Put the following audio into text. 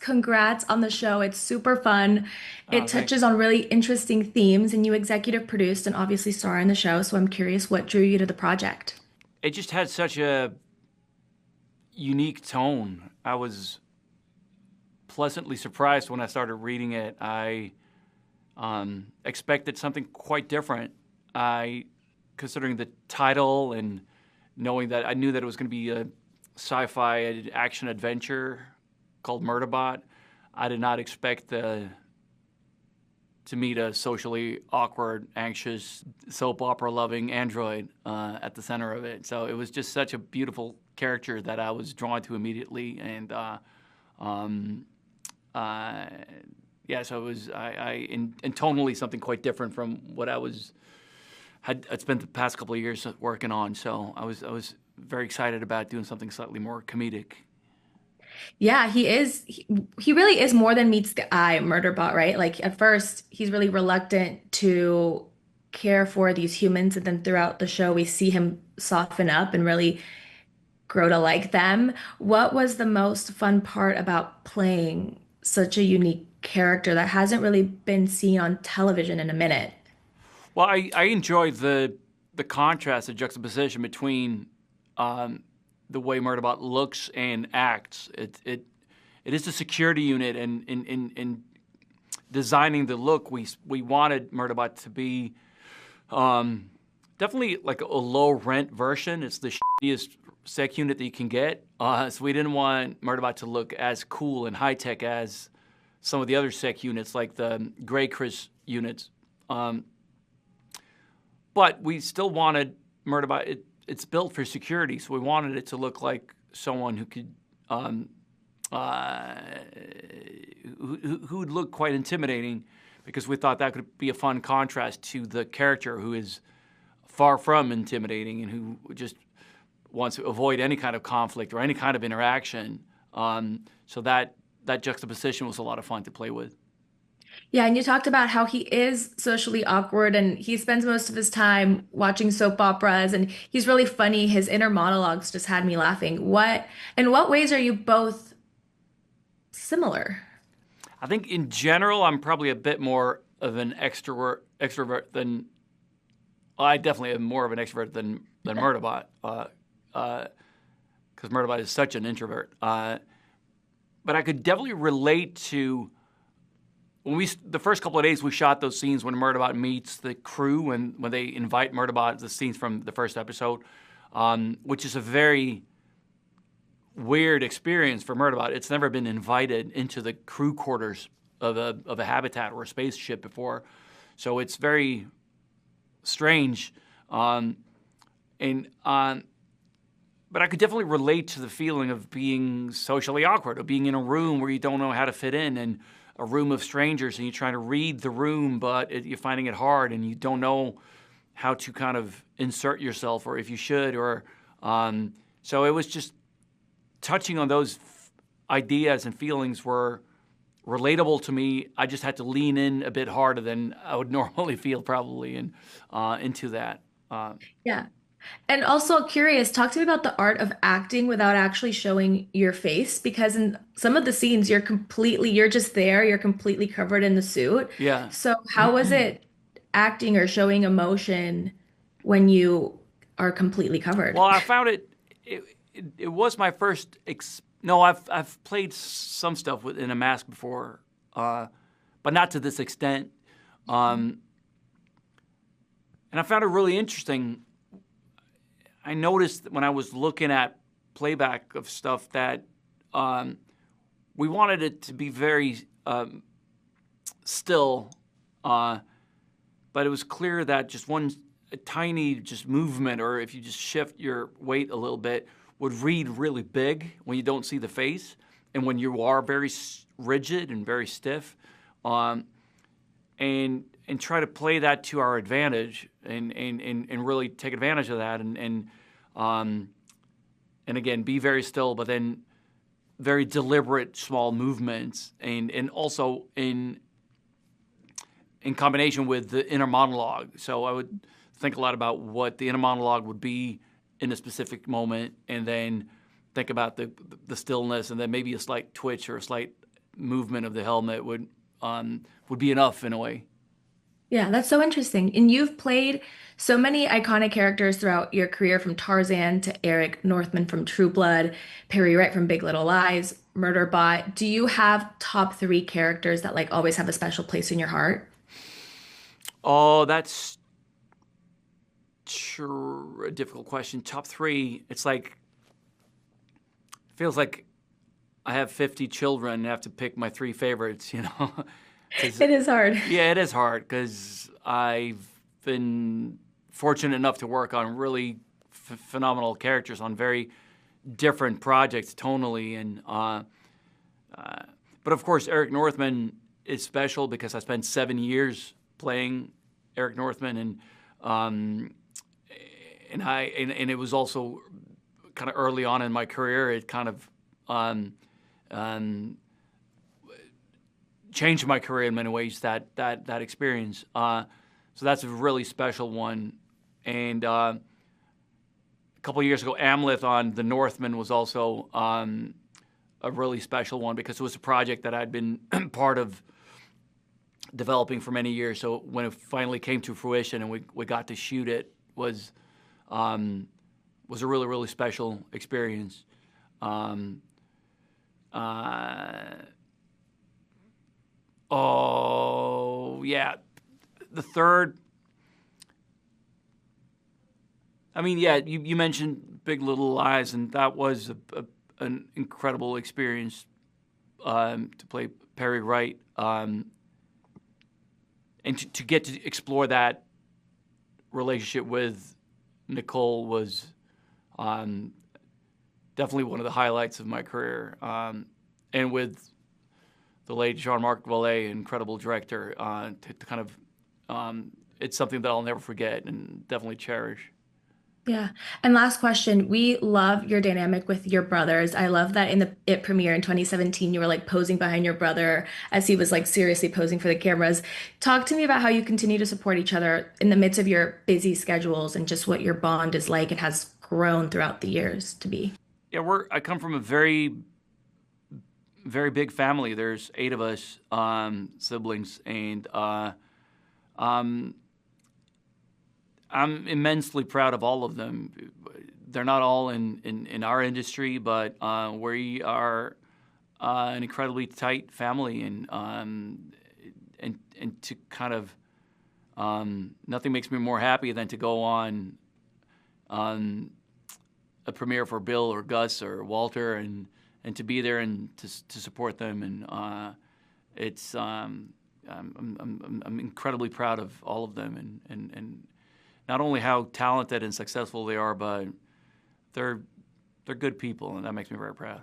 Congrats on the show. It's super fun. Oh, It thanks. touches on really interesting themes, and you executive produced and obviously star in the show. So I'm curious what drew you to the project. It just had such a unique tone. I was pleasantly surprised when I started reading it. I expected something quite different. I, considering the title and knowing that I knew that it was going to be a sci-fi action adventure called Murderbot, I did not expect to meet a socially awkward, anxious, soap opera loving android at the center of it. So it was just such a beautiful character that I was drawn to immediately. Um, uh, yeah, so it was and tonally something quite different from what I'd spent the past couple of years working on. So I was very excited about doing something slightly more comedic. Yeah, he really is more than meets the eye, Murderbot, right? Like at first, he's really reluctant to care for these humans, and then throughout the show, we see him soften up and really grow to like them. What was the most fun part about playing such a unique character that hasn't really been seen on television in a minute? Well, I enjoy the contrast, the juxtaposition between the way Murderbot looks and acts. It is a security unit, and in designing the look, we wanted Murderbot to be definitely like a low rent version. It's the shittiest sec unit that you can get. So we didn't want Murderbot to look as cool and high tech as some of the other sec units, like the Grey Chris units. Um, but we still wanted Murderbot. It's built for security, so we wanted it to look like someone who could um, uh, who would look quite intimidating, because we thought that could be a fun contrast to the character who is far from intimidating and who just wants to avoid any kind of conflict or any kind of interaction. So that juxtaposition was a lot of fun to play with. Yeah, and you talked about how he is socially awkward and he spends most of his time watching soap operas and he's really funny. His inner monologues just had me laughing. In what ways are you both similar? I think in general, I'm probably a bit more of an extrovert than well, I definitely am more of an extrovert than Murderbot, because Murderbot is such an introvert. But I could definitely relate to when the first couple of days we shot those scenes when Murderbot meets the crew when they invite Murderbot, the scenes from the first episode, which is a very weird experience for Murderbot. It's never been invited into the crew quarters of a habitat or a spaceship before, so it's very strange. And But I could definitely relate to the feeling of being socially awkward, of being in a room where you don't know how to fit in, and a room of strangers, and you're trying to read the room, but you're finding it hard, and you don't know how to kind of insert yourself, or if you should, or so it was just touching on those ideas and feelings were relatable to me. I just had to lean in a bit harder than I would normally feel, probably, and into that. Uh, Yeah. And also curious, talk to me about the art of acting without actually showing your face, because in some of the scenes you're just there, you're completely covered in the suit. yeah. So how was it acting or showing emotion when you are completely covered? Well, I found it was my first. No, I've played some stuff in a mask before, but not to this extent. Um, and I found it really interesting. I noticed when I was looking at playback of stuff that um, we wanted it to be very still, uh, but it was clear that just one a tiny just movement, or if you just shift your weight a little bit, would read really big when you don't see the face, and when you are very rigid and very stiff, um, and try to play that to our advantage, and really take advantage of that, um, and again be very still, but then very deliberate small movements, and also in combination with the inner monologue. So I would think a lot about what the inner monologue would be in a specific moment, and then think about the stillness, and then maybe a slight twitch or a slight movement of the helmet would be enough in a way. Yeah, that's so interesting. And you've played so many iconic characters throughout your career, from Tarzan to Eric Northman from True Blood, Perry Wright from Big Little Lies, Murderbot. Do you have top three characters that like always have a special place in your heart? Oh, that's sure a difficult question. Top three. It's like feels like I have 50 children and have to pick my three favorites. 'Cause, It is hard. yeah, it is hard because I've been fortunate enough to work on really phenomenal characters on very different projects tonally, and but of course Eric Northman is special because I spent 7 years playing Eric Northman, um, and it was also kind of early on in my career. It kind of um, changed my career in many ways. That experience. So that's a really special one. And a couple of years ago, Amleth on The Northman was also a really special one because it was a project that I'd been part of developing for many years. So when it finally came to fruition and we got to shoot it, was a really, really special experience. Um, uh, oh, yeah. The third, I mean, yeah, you mentioned Big Little Lies, and that was an incredible experience to play Perry Wright. And to get to explore that relationship with Nicole was definitely one of the highlights of my career. And with the late Jean-Marc Vallée, incredible director, to kind of, it's something that I'll never forget and definitely cherish. Yeah. And last question. We love your dynamic with your brothers. I love that in the It premiere in 2017, you were like posing behind your brother as he was like seriously posing for the cameras. Talk to me about how you continue to support each other in the midst of your busy schedules and just what your bond is like and has grown throughout the years to be. Yeah, I come from a very, very big family. There's 8 of us, siblings, and um, I'm immensely proud of all of them. They're not all in our industry, but we are an incredibly tight family, and to kind of nothing makes me more happy than to go on a premiere for Bill or Gus or Walter, and to be there and to support them, and it's I'm incredibly proud of all of them, and not only how talented and successful they are, but they're good people, and that makes me very proud.